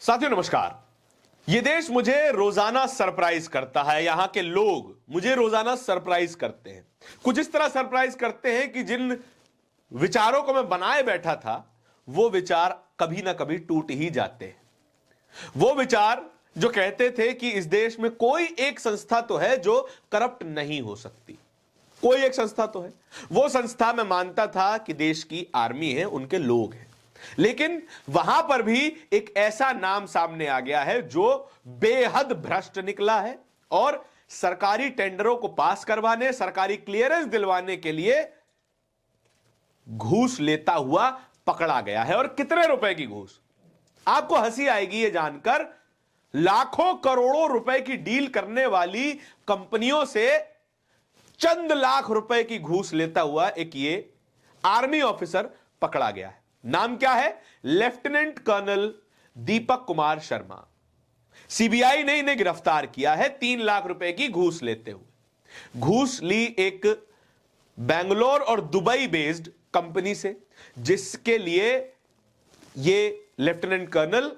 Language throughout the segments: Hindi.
साथियों नमस्कार। ये देश मुझे रोजाना सरप्राइज करता है। यहां के लोग मुझे रोजाना सरप्राइज करते हैं। कुछ इस तरह सरप्राइज करते हैं कि जिन विचारों को मैं बनाए बैठा था वो विचार कभी ना कभी टूट ही जाते हैं। वो विचार जो कहते थे कि इस देश में कोई एक संस्था तो है जो करप्ट नहीं हो सकती, कोई एक संस्था तो है। वो संस्था मैं मानता था कि देश की आर्मी है, उनके लोग हैं। लेकिन वहां पर भी एक ऐसा नाम सामने आ गया है जो बेहद भ्रष्ट निकला है और सरकारी टेंडरों को पास करवाने, सरकारी क्लियरेंस दिलवाने के लिए घूस लेता हुआ पकड़ा गया है। और कितने रुपए की घूस, आपको हंसी आएगी ये जानकर। लाखों करोड़ों रुपए की डील करने वाली कंपनियों से चंद लाख रुपए की घूस लेता हुआ एक ये आर्मी ऑफिसर पकड़ा गया है। नाम क्या है? Lieutenant colonel Deepak Kumar Sharma. CBI ने इन्हें गिरफ्तार किया है 3 लाख रुपए की घूस लेते हुए। घूस ली एक बेंगलोर और दुबई बेस्ड कंपनी से, जिसके लिए ये लेफ्टिनेंट कर्नल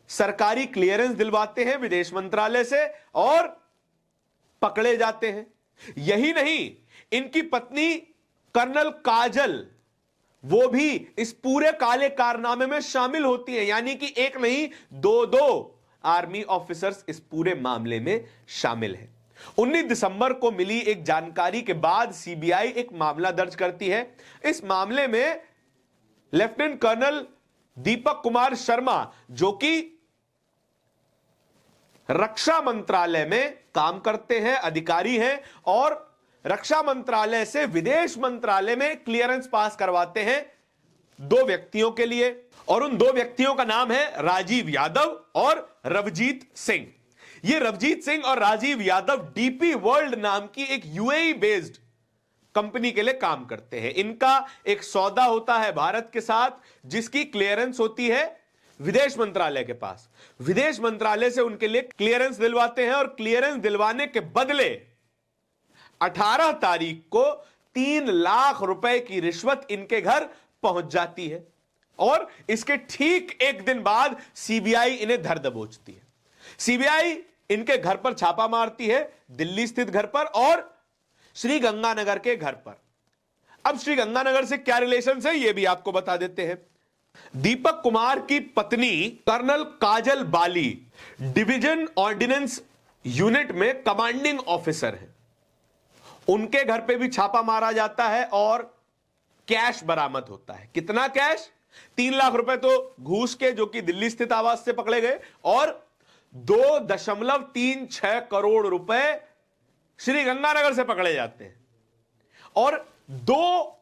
सरकारी क्लियरेंस दिलवाते हैं विदेश मंत्रालय से और पकड़े जाते हैं। यही नहीं, इनकी पत्नी कर्नल काजल वो भी इस पूरे काले कारनामे में शामिल होती है। यानी कि एक नहीं दो आर्मी ऑफिसर्स इस पूरे मामले में शामिल हैं। 19 दिसंबर को मिली एक जानकारी के बाद सीबीआई एक मामला दर्ज करती है। इस मामले में लेफ्टिनेंट कर्नल दीपक कुमार शर्मा, जो कि रक्षा मंत्रालय में काम करते हैं, अधिकारी हैं और रक्षा मंत्रालय से विदेश मंत्रालय में क्लियरेंस पास करवाते हैं 2 व्यक्तियों के लिए। और उन 2 व्यक्तियों का नाम है राजीव यादव और रवजीत सिंह। ये रवजीत सिंह और राजीव यादव डीपी वर्ल्ड नाम की एक यूएई बेस्ड कंपनी के लिए काम करते हैं। इनका एक सौदा होता है भारत के साथ, जिसकी क्लियरेंस होती है विदेश मंत्रालय के पास। विदेश मंत्रालय से उनके लिए क्लियरेंस दिलवाते हैं और क्लियरेंस दिलवाने के बदले 18 तारीख को 3 लाख रुपए की रिश्वत इनके घर पहुंच जाती है और इसके ठीक एक दिन बाद सीबीआई इन्हें धर दबोचती है। सीबीआई इनके घर पर छापा मारती है, दिल्ली स्थित घर पर और श्री गंगानगर के घर पर। अब श्री गंगानगर से क्या रिलेशन है ये भी आपको बता देते हैं। दीपक कुमार की पत्नी कर्नल काजल बाली डिवीजन ऑर्डिनेंस यूनिट में कमांडिंग ऑफिसर है। उनके घर पे भी छापा मारा जाता है और कैश बरामद होता है। कितना कैश? 3 लाख रुपए तो घूस के, जो कि दिल्ली स्थित आवास से पकड़े गए, और 2.36 करोड़ रुपए श्री गंगानगर से पकड़े जाते हैं। और 2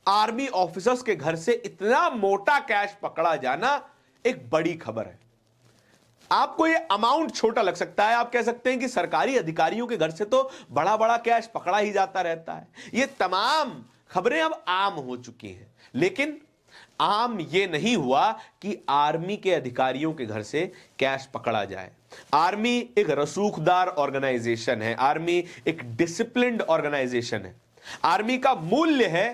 आर्मी ऑफिसर्स के घर से इतना मोटा कैश पकड़ा जाना एक बड़ी खबर है। आपको ये अमाउंट छोटा लग सकता है, आप कह सकते हैं कि सरकारी अधिकारियों के घर से तो बड़ा बड़ा कैश पकड़ा ही जाता रहता है। ये तमाम खबरें अब आम हो चुकी हैं, लेकिन आम ये नहीं हुआ कि आर्मी के अधिकारियों के घर से कैश पकड़ा जाए। आर्मी एक रसूखदार ऑर्गेनाइजेशन है, आर्मी एक डिसिप्लिन्ड ऑर्गेनाइजेशन है। आर्मी का मूल्य है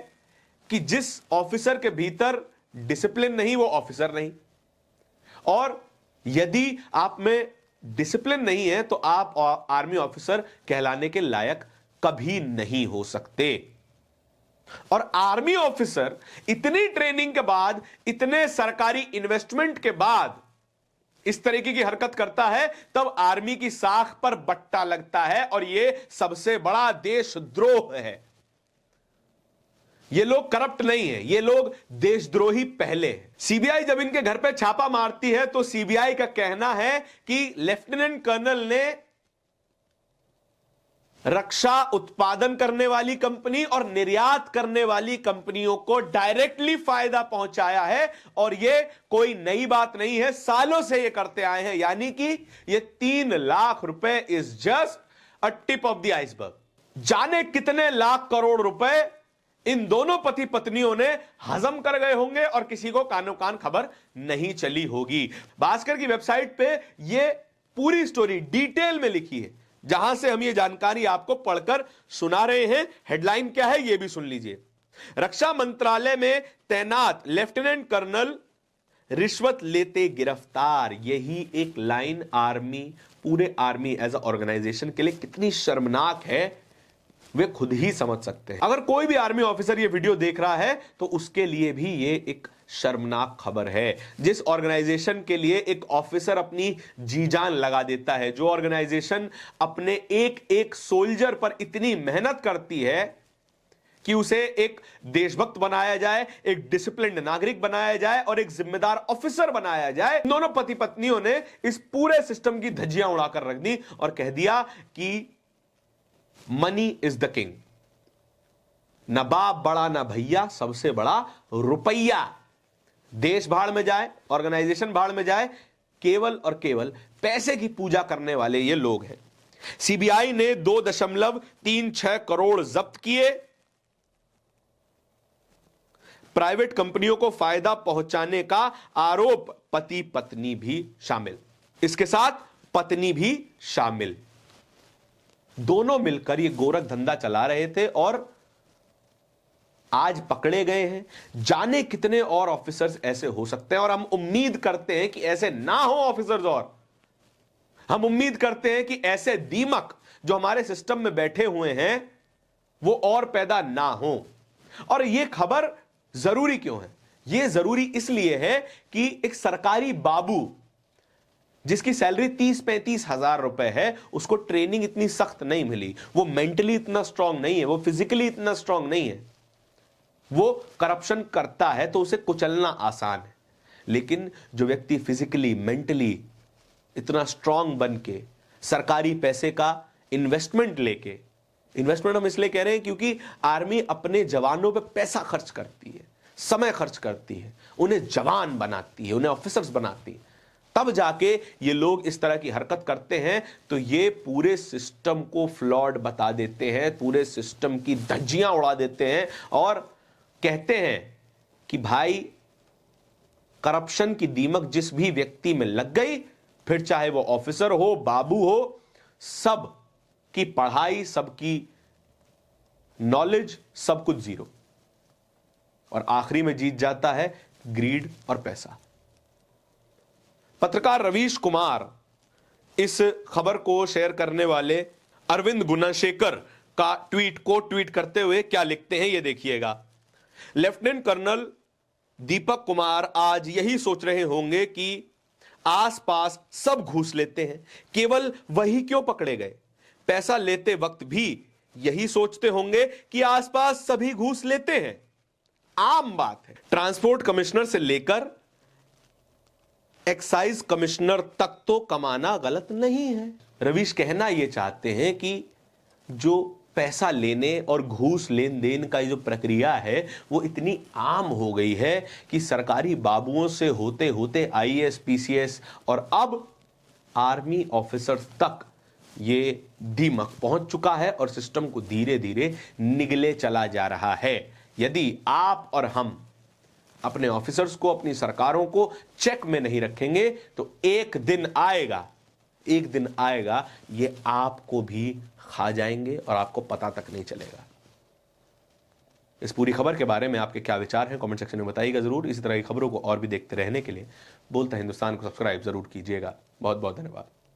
कि जिस ऑफिसर के भीतर डिसिप्लिन नहीं वो ऑफिसर नहीं, और यदि आप में डिसिप्लिन नहीं है तो आप आर्मी ऑफिसर कहलाने के लायक कभी नहीं हो सकते। और आर्मी ऑफिसर इतनी ट्रेनिंग के बाद, इतने सरकारी इन्वेस्टमेंट के बाद इस तरीके की हरकत करता है, तब आर्मी की साख पर बट्टा लगता है और यह सबसे बड़ा देशद्रोह है। ये लोग करप्ट नहीं है, ये लोग देशद्रोही पहले हैं। सीबीआई जब इनके घर पे छापा मारती है तो सीबीआई का कहना है कि लेफ्टिनेंट कर्नल ने रक्षा उत्पादन करने वाली कंपनी और निर्यात करने वाली कंपनियों को डायरेक्टली फायदा पहुंचाया है और ये कोई नई बात नहीं है, सालों से ये करते आए हैं। यानी कि ये 3 लाख रुपए is just a tip of the iceberg. जाने कितने लाख करोड़ रुपए इन दोनों पति पत्नियों ने हजम कर गए होंगे और किसी को कानो कान खबर नहीं चली होगी। भास्कर की वेबसाइट पे ये पूरी स्टोरी डिटेल में लिखी है, जहां से हम ये जानकारी आपको पढ़कर सुना रहे हैं। हेडलाइन क्या है ये भी सुन लीजिए। रक्षा मंत्रालय में तैनात लेफ्टिनेंट कर्नल रिश्वत लेते गिरफ्तार। यही एक लाइन आर्मी, पूरे आर्मी एज अ ऑर्गेनाइजेशन के लिए कितनी शर्मनाक है, वे खुद ही समझ सकते हैं। अगर कोई भी आर्मी ऑफिसर ये वीडियो देख रहा है तो उसके लिए भी ये एक शर्मनाक खबर है। जिस ऑर्गेनाइजेशन के लिए एक ऑफिसर अपनी जी जान लगा देता है, जो ऑर्गेनाइजेशन अपने एक एक सोल्जर पर इतनी मेहनत करती है कि उसे एक देशभक्त बनाया जाए, एक डिसिप्लिन्ड नागरिक बनाया जाए और एक जिम्मेदार ऑफिसर बनाया जाए, दोनों पति पत्नियों ने इस पूरे सिस्टम की धज्जियां उड़ाकर रख दी और कह दिया कि मनी इज द किंग। न बाप बड़ा न भैया, सबसे बड़ा रुपया। देश भाड़ में जाए, ऑर्गेनाइजेशन भाड़ में जाए, केवल और केवल पैसे की पूजा करने वाले ये लोग हैं। सीबीआई ने 2.36 करोड़ जब्त किए। प्राइवेट कंपनियों को फायदा पहुंचाने का आरोप, पति पत्नी भी शामिल, इसके साथ पत्नी भी शामिल, दोनों मिलकर ये गोरख धंधा चला रहे थे और आज पकड़े गए हैं। जाने कितने और ऑफिसर्स ऐसे हो सकते हैं और हम उम्मीद करते हैं कि ऐसे ना हो ऑफिसर्स, और हम उम्मीद करते हैं कि ऐसे दीमक जो हमारे सिस्टम में बैठे हुए हैं वो और पैदा ना हो। और ये खबर जरूरी क्यों है? ये जरूरी इसलिए है कि एक सरकारी बाबू जिसकी सैलरी 30-35 हजार रुपए है, उसको ट्रेनिंग इतनी सख्त नहीं मिली, वो मेंटली इतना स्ट्रांग नहीं है, वो फिजिकली इतना स्ट्रांग नहीं है, वो करप्शन करता है तो उसे कुचलना आसान है। लेकिन जो व्यक्ति फिजिकली मेंटली इतना स्ट्रांग बन के सरकारी पैसे का इन्वेस्टमेंट लेके, इन्वेस्टमेंट हम इसलिए कह रहे हैं क्योंकि आर्मी अपने जवानों पे पैसा खर्च करती है, समय खर्च करती है, उन्हें जवान बनाती है, उन्हें ऑफिसर्स बनाती है, तब जाके ये लोग इस तरह की हरकत करते हैं। तो ये पूरे सिस्टम को फ्लॉड बता देते हैं, पूरे सिस्टम की धज्जियां उड़ा देते हैं और कहते हैं कि भाई करप्शन की दीमक जिस भी व्यक्ति में लग गई, फिर चाहे वो ऑफिसर हो, बाबू हो, सब की पढ़ाई, सबकी नॉलेज, सब कुछ जीरो, और आखिरी में जीत जाता है ग्रीड और पैसा। पत्रकार रवीश कुमार इस खबर को शेयर करने वाले अरविंद गुनाशेखर का ट्वीट को ट्वीट करते हुए क्या लिखते हैं, यह देखिएगा। लेफ्टिनेंट कर्नल दीपक कुमार आज यही सोच रहे होंगे कि आसपास सब घूस लेते हैं, केवल वही क्यों पकड़े गए। पैसा लेते वक्त भी यही सोचते होंगे कि आसपास सभी घूस लेते हैं, आम बात है। ट्रांसपोर्ट कमिश्नर से लेकर एक्साइज कमिश्नर तक तो कमाना गलत नहीं है। रवीश कहना यह चाहते हैं कि जो पैसा लेने और घूस लेन देन का जो प्रक्रिया है वो इतनी आम हो गई है कि सरकारी बाबुओं से होते होते आईएएस, पीसीएस और अब आर्मी ऑफिसर्स तक ये दीमक पहुंच चुका है और सिस्टम को धीरे धीरे निगले चला जा रहा है। यदि आप और हम अपने ऑफिसर्स को, अपनी सरकारों को चेक में नहीं रखेंगे तो एक दिन आएगा ये आपको भी खा जाएंगे और आपको पता तक नहीं चलेगा। इस पूरी खबर के बारे में आपके क्या विचार हैं, कमेंट सेक्शन में बताइएगा जरूर। इसी तरह की खबरों को और भी देखते रहने के लिए बोलता हिंदुस्तान को सब्सक्राइब जरूर कीजिएगा। बहुत बहुत धन्यवाद।